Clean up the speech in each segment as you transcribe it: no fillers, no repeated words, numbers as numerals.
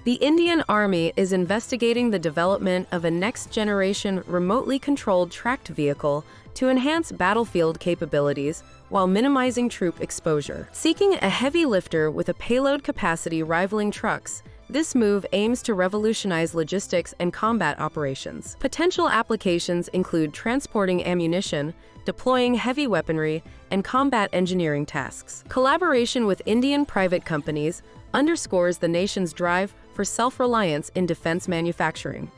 The Indian Army is investigating the development of a next-generation remotely controlled tracked vehicle to enhance battlefield capabilities while minimizing troop exposure. Seeking a heavy lifter with a payload capacity rivaling trucks, this move aims to revolutionize logistics and combat operations. Potential applications include transporting ammunition, deploying heavy weaponry, and combat engineering tasks. Collaboration with Indian private companies underscores the nation's drive for self-reliance in defense manufacturing.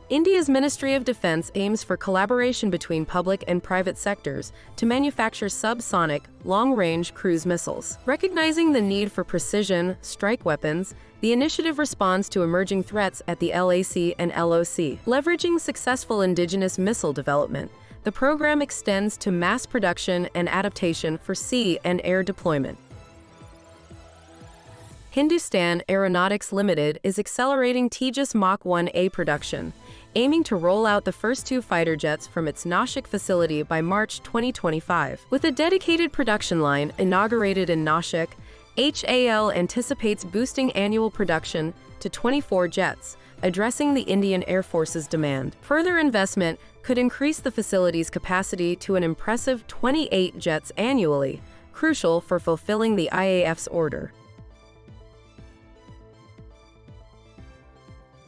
India's Ministry of Defense aims for collaboration between public and private sectors to manufacture subsonic, long-range cruise missiles. Recognizing the need for precision strike weapons, the initiative responds to emerging threats at the LAC and LOC. Leveraging successful indigenous missile development, the program extends to mass production and adaptation for sea and air deployment. Hindustan Aeronautics Limited is accelerating Tejas Mk-1A production, aiming to roll out the first 2 fighter jets from its Nashik facility by March 2025. With a dedicated production line inaugurated in Nashik, HAL anticipates boosting annual production to 24 jets, addressing the Indian Air Force's demand. Further investment could increase the facility's capacity to an impressive 28 jets annually, crucial for fulfilling the IAF's order.